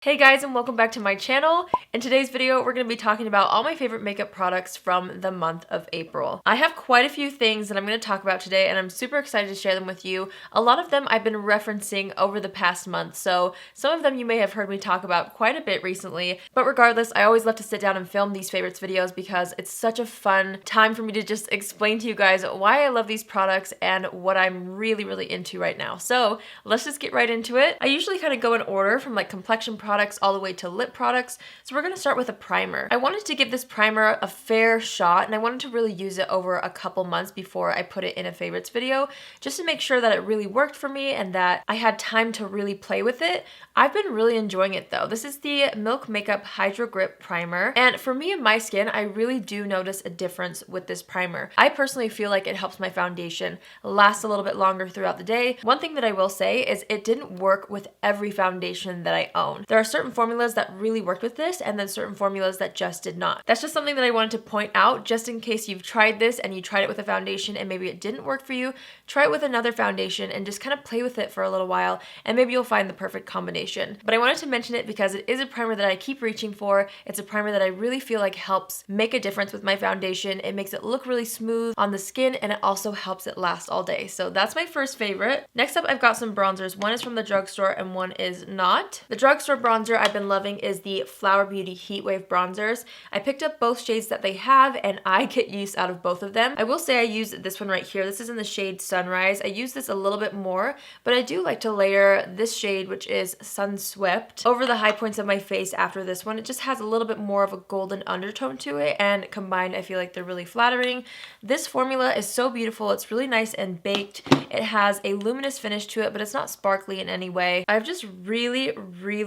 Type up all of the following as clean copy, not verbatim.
Hey guys, and welcome back to my channel. In today's video, we're going to be talking about all my favorite makeup products from the month of April. I have quite a few things that I'm going to talk about today, and I'm super excited to share them with you. A lot of them I've been referencing over the past month, so some of them you may have heard me talk about quite a bit recently. But regardless, I always love to sit down and film these favorites videos because it's such a fun time for me to just explain to you guys why I love these products and what I'm really into right now. So let's just get right into it. I usually kind of go in order from like complexion products all the way to lip products. So we're going to start with a primer. I wanted to give this primer a fair shot, and I wanted to really use it over a couple months before I put it in a favorites video, just to make sure that it really worked for me and that I had time to really play with it. I've been really enjoying it though. This is the Milk Makeup Hydro Grip Primer, and for me and my skin, I really do notice a difference with this primer. I personally feel like it helps my foundation last a little bit longer throughout the day. One thing that I will say is it didn't work with every foundation that I own. There are certain formulas that really worked with this, and then certain formulas that just did not. That's just something that I wanted to point out, just in case you've tried this and you tried it with a foundation and maybe it didn't work for you. Try it with another foundation and just kind of play with it for a little while, and maybe you'll find the perfect combination. But I wanted to mention it because it is a primer that I keep reaching for. It's a primer that I really feel like helps make a difference with my foundation. It makes it look really smooth on the skin, and it also helps it last all day. So that's my first favorite. Next up, I've got some bronzers. One is from the drugstore and one is not. The drugstore bronzer I've been loving is the Flower Beauty Heatwave bronzers. I picked up both shades that they have, and I get use out of both of them. I will say I use this one right here. This is in the shade Sunrise. I use this a little bit more, but I do like to layer this shade, which is Sunswept, over the high points of my face after this one. It just has a little bit more of a golden undertone to it, and combined I feel like they're really flattering. This formula is so beautiful. It's really nice and baked. It has a luminous finish to it, but it's not sparkly in any way. I've just really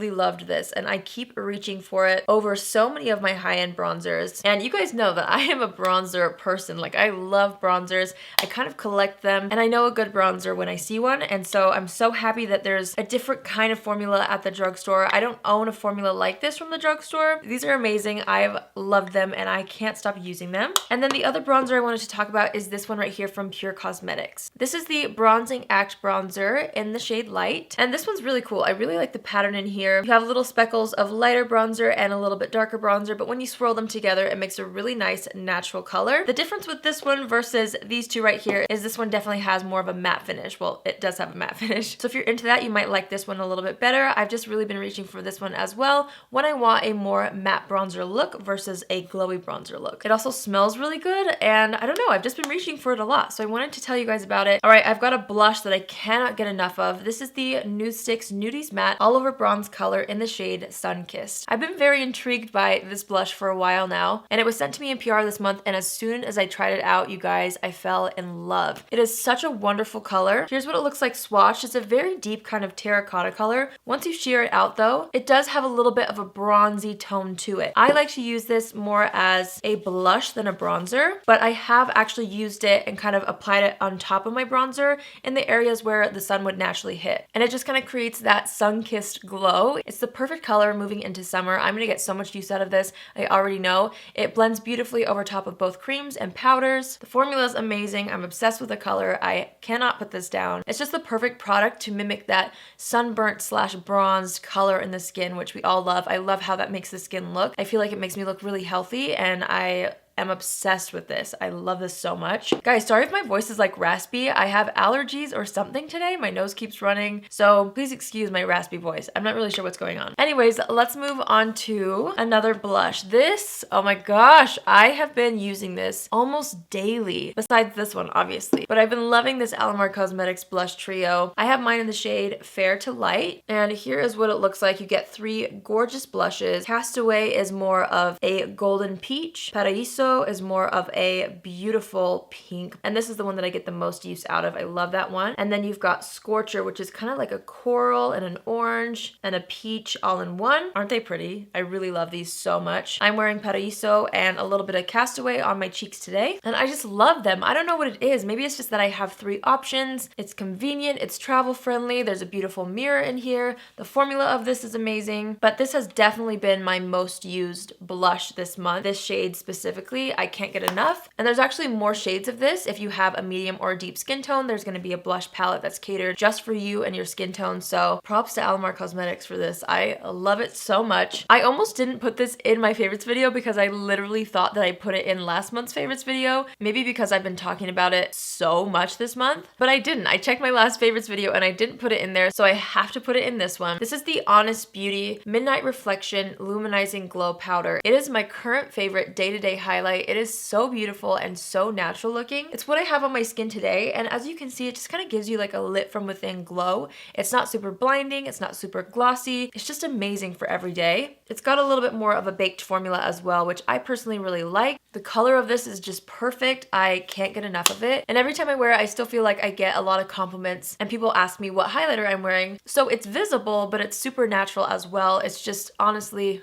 loved this, and I keep reaching for it over so many of my high-end bronzers. And you guys know that I am a bronzer person. Like, I love bronzers. I kind of collect them, and I know a good bronzer when I see one, and so I'm so happy that there's a different kind of formula at the drugstore. I don't own a formula like this from the drugstore. These are amazing. I've loved them, and I can't stop using them. And then the other bronzer I wanted to talk about is this one right here from Pure Cosmetics. This is the Bronzing Act bronzer in the shade Light, and this one's really cool. I really like the pattern in here. You have little speckles of lighter bronzer and a little bit darker bronzer, but when you swirl them together, it makes a really nice natural color. The difference with this one versus these two right here is this one definitely has more of a matte finish. Well, it does have a matte finish. So if you're into that, you might like this one a little bit better. I've just really been reaching for this one as well when I want a more matte bronzer look versus a glowy bronzer look. It also smells really good, and I don't know, I've just been reaching for it a lot, so I wanted to tell you guys about it. All right, I've got a blush that I cannot get enough of. This is the Nudestix Nudies Matte All Over Bronze color in the shade Sunkissed. I've been very intrigued by this blush for a while now, and it was sent to me in PR this month, and as soon as I tried it out, you guys, I fell in love. It is such a wonderful color. Here's what it looks like swatched. It's a very deep kind of terracotta color. Once you sheer it out though, it does have a little bit of a bronzy tone to it. I like to use this more as a blush than a bronzer, but I have actually used it and kind of applied it on top of my bronzer in the areas where the sun would naturally hit. And it just kind of creates that sun-kissed glow. It's the perfect color moving into summer. I'm gonna get so much use out of this. I already know. It blends beautifully over top of both creams and powders. The formula is amazing. I'm obsessed with the color. I cannot put this down. It's just the perfect product to mimic that sunburnt slash bronzed color in the skin, which we all love. I love how that makes the skin look. I feel like it makes me look really healthy, and I am obsessed with this. I love this so much. Guys, sorry if my voice is like raspy. I have allergies or something today. My nose keeps running, so please excuse my raspy voice. I'm not really sure what's going on. Anyways, let's move on to another blush. This, oh my gosh, I have been using this almost daily, besides this one, obviously. But I've been loving this Alamar Cosmetics blush trio. I have mine in the shade Fair to Light, and here is what it looks like. You get three gorgeous blushes. Castaway is more of a golden peach. Paraíso is more of a beautiful pink, and this is the one that I get the most use out of. I love that one. And then you've got Scorcher, which is kind of like a coral and an orange and a peach all in one. Aren't they pretty? I really love these so much. I'm wearing Paraíso and a little bit of Castaway on my cheeks today, and I just love them. I don't know what it is. Maybe it's just that I have three options. It's convenient, it's travel friendly, there's a beautiful mirror in here. The formula of this is amazing, but this has definitely been my most used blush this month, this shade specifically. basically I can't get enough. And there's actually more shades of this. If you have a medium or a deep skin tone, there's going to be a blush palette that's catered just for you and your skin tone. So props to Alamar Cosmetics for this. I love it so much. I almost didn't put this in my favorites video because I literally thought that I put it in last month's favorites video. Maybe because I've been talking about it so much this month, but I didn't. I checked my last favorites video and I didn't put it in there, so I have to put it in this one. This is the Honest Beauty Midnight Reflection Luminizing Glow Powder. It is my current favorite day-to-day highlight. It is so beautiful and so natural looking. It's what I have on my skin today, and as you can see, it just kind of gives you like a lit from within glow. It's not super blinding, it's not super glossy. It's just amazing for every day. It's got a little bit more of a baked formula as well, which I personally really like. The color of this is just perfect. I can't get enough of it. And every time I wear it, I still feel like I get a lot of compliments and people ask me what highlighter I'm wearing. So it's visible, but it's super natural as well. It's just honestly,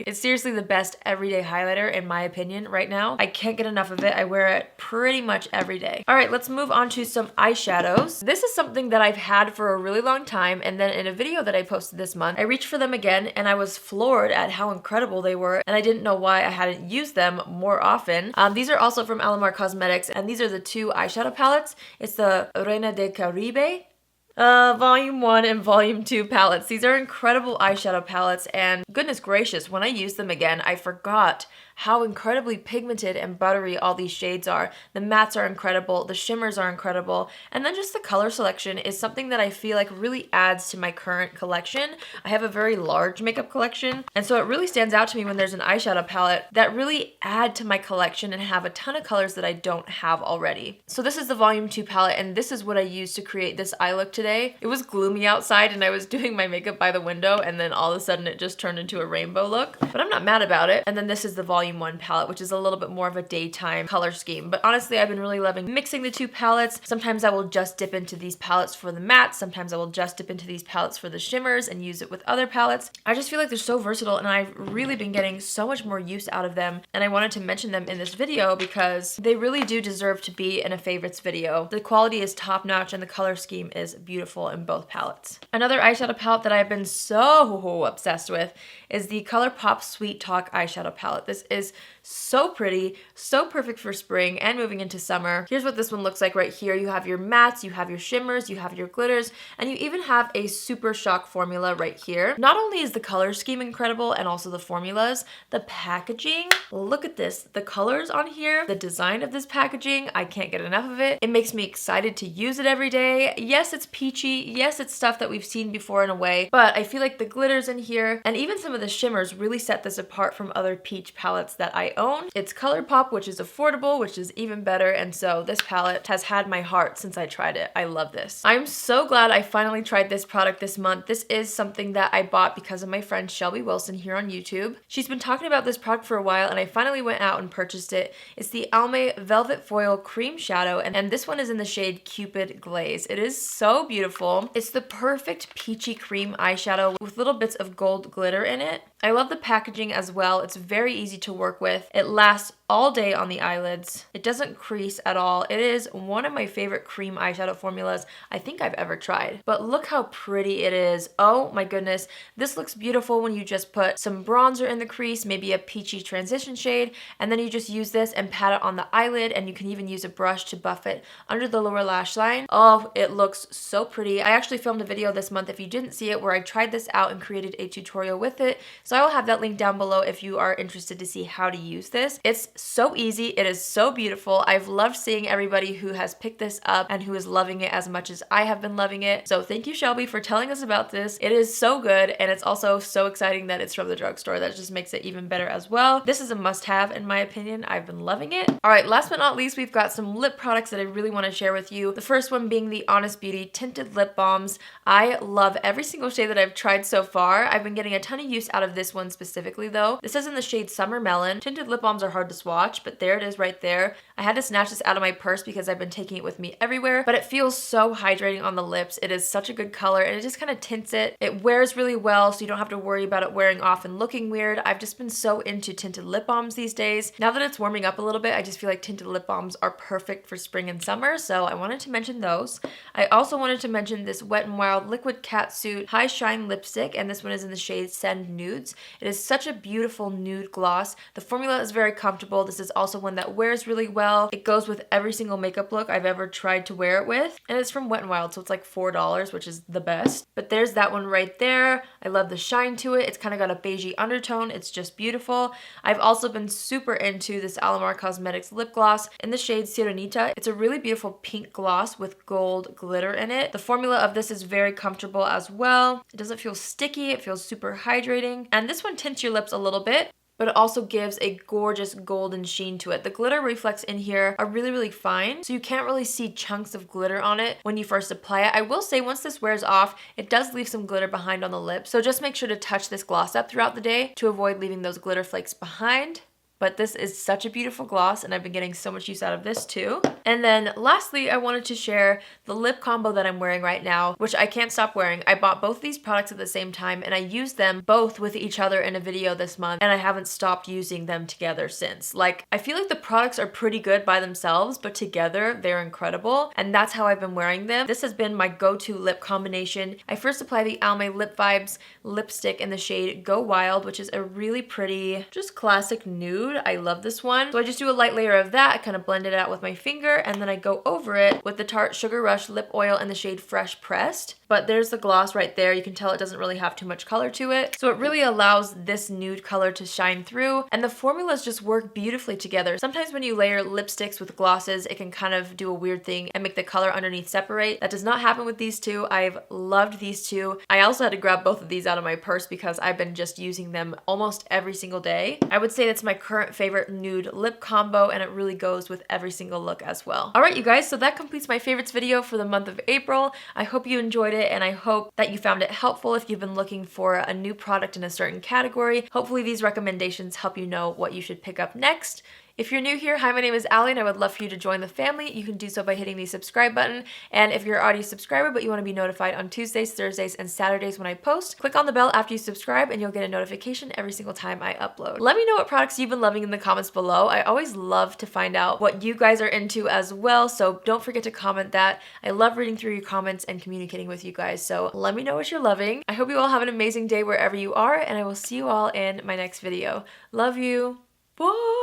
it's seriously the best everyday highlighter in my opinion right now. I can't get enough of it. I wear it pretty much every day. All right, let's move on to some eyeshadows. This is something that I've had for a really long time, and then in a video that I posted this month, I reached for them again and I was floored at how incredible they were, and I didn't know why I hadn't used them more often. These are also from Alamar Cosmetics, and these are the two eyeshadow palettes. It's the Reina de Caribe Volume 1 and Volume 2 palettes. These are incredible eyeshadow palettes, and goodness gracious, when I used them again, I forgot how incredibly pigmented and buttery all these shades are. The mattes are incredible, the shimmers are incredible, and then just the color selection is something that I feel like really adds to my current collection. I have a very large makeup collection, and so it really stands out to me when there's an eyeshadow palette that really add to my collection and have a ton of colors that I don't have already. So this is the Volume 2 palette, and this is what I used to create this eye look today. It was gloomy outside and I was doing my makeup by the window, and then all of a sudden it just turned into a rainbow look, but I'm not mad about it. And then this is the Volume 1 palette, which is a little bit more of a daytime color scheme. But honestly, I've been really loving mixing the two palettes. Sometimes I will just dip into these palettes for the mattes. Sometimes I will just dip into these palettes for the shimmers and use it with other palettes. I just feel like they're so versatile, and I've really been getting so much more use out of them. And I wanted to mention them in this video because they really do deserve to be in a favorites video. The quality is top notch and the color scheme is beautiful in both palettes. Another eyeshadow palette that I've been so obsessed with is the ColourPop Sweet Talk eyeshadow palette. This is so pretty, so perfect for spring and moving into summer. Here's what this one looks like right here. You have your mattes, you have your shimmers, you have your glitters, and you even have a Super Shock formula right here. Not only is the color scheme incredible and also the formulas, the packaging, look at this. The colors on here, the design of this packaging, I can't get enough of it. It makes me excited to use it every day. Yes, it's peachy. Yes, it's stuff that we've seen before in a way, but I feel like the glitters in here and even some of the shimmers really set this apart from other peach palettes that I own. It's ColourPop, which is affordable, which is even better, and so this palette has had my heart since I tried it. I love this. I'm so glad I finally tried this product this month. This is something that I bought because of my friend Shelby Wilson here on YouTube. She's been talking about this product for a while, and I finally went out and purchased it. It's the Almay Velvet Foil Cream Shadow, and this one is in the shade Cupid Glaze. It is so beautiful. It's the perfect peachy cream eyeshadow with little bits of gold glitter in it. I love the packaging as well. It's very easy to work with. It lasts all day on the eyelids. It doesn't crease at all. It is one of my favorite cream eyeshadow formulas I think I've ever tried. But look how pretty it is. Oh my goodness. This looks beautiful when you just put some bronzer in the crease, maybe a peachy transition shade, and then you just use this and pat it on the eyelid, and you can even use a brush to buff it under the lower lash line. Oh, it looks so pretty. I actually filmed a video this month, if you didn't see it, where I tried this out and created a tutorial with it. So I will have that link down below if you are interested to see how to use this. It's so easy. It is so beautiful. I've loved seeing everybody who has picked this up and who is loving it as much as I have been loving it. So thank you, Shelby, for telling us about this. It is so good, and it's also so exciting that it's from the drugstore. That just makes it even better as well. This is a must-have in my opinion. I've been loving it. All right, last but not least, we've got some lip products that I really want to share with you. The first one being the Honest Beauty Tinted Lip Balms. I love every single shade that I've tried so far. I've been getting a ton of use out of this one specifically though. This is in the shade Summer Melon. Tinted lip balms are hard to swatch, but there it is right there. I had to snatch this out of my purse because I've been taking it with me everywhere, but it feels so hydrating on the lips. It is such a good color, and it just kind of tints it. It wears really well, so you don't have to worry about it wearing off and looking weird. I've just been so into tinted lip balms these days. Now that it's warming up a little bit, I just feel like tinted lip balms are perfect for spring and summer, so I wanted to mention those. I also wanted to mention this Wet n Wild Liquid Catsuit High Shine Lipstick, and this one is in the shade Send Nudes. It is such a beautiful nude gloss. The formula formula is very comfortable. This is also one that wears really well. It goes with every single makeup look I've ever tried to wear it with. And it's from Wet n Wild, so it's like $4, which is the best. But there's that one right there. I love the shine to it. It's kind of got a beigey undertone. It's just beautiful. I've also been super into this Alamar Cosmetics lip gloss in the shade Sirenita. It's a really beautiful pink gloss with gold glitter in it. The formula of this is very comfortable as well. It doesn't feel sticky. It feels super hydrating. And this one tints your lips a little bit, but it also gives a gorgeous golden sheen to it. The glitter reflex in here are really, really fine, so you can't really see chunks of glitter on it when you first apply it. I will say once this wears off, it does leave some glitter behind on the lip, so just make sure to touch this gloss up throughout the day to avoid leaving those glitter flakes behind. But this is such a beautiful gloss, and I've been getting so much use out of this too. And then lastly, I wanted to share the lip combo that I'm wearing right now, which I can't stop wearing. I bought both these products at the same time, and I used them both with each other in a video this month, and I haven't stopped using them together since. Like, I feel like the products are pretty good by themselves, but together they're incredible, and that's how I've been wearing them. This has been my go-to lip combination. I first apply the Almay Lip Vibes lipstick in the shade Go Wild, which is a really pretty, just classic nude. I love this one. So I just do a light layer of that, kind of blend it out with my finger, and then I go over it with the Tarte Sugar Rush lip oil in the shade Fresh Pressed. But there's the gloss right there. You can tell it doesn't really have too much color to it. So it really allows this nude color to shine through, and the formulas just work beautifully together. Sometimes when you layer lipsticks with glosses, it can kind of do a weird thing and make the color underneath separate. That does not happen with these two. I've loved these two. I also had to grab both of these out of my purse because I've been just using them almost every single day. I would say that's my current favorite nude lip combo, and it really goes with every single look as well. All right, you guys, so that completes my favorites video for the month of April. I hope you enjoyed it, and I hope that you found it helpful if you've been looking for a new product in a certain category. Hopefully these recommendations help you know what you should pick up next. If you're new here, hi, my name is Allie, and I would love for you to join the family. You can do so by hitting the subscribe button. And if you're already a subscriber but you want to be notified on Tuesdays, Thursdays, and Saturdays when I post, click on the bell after you subscribe and you'll get a notification every single time I upload. Let me know what products you've been loving in the comments below. I always love to find out what you guys are into as well, so don't forget to comment that. I love reading through your comments and communicating with you guys, so let me know what you're loving. I hope you all have an amazing day wherever you are, and I will see you all in my next video. Love you. Bye!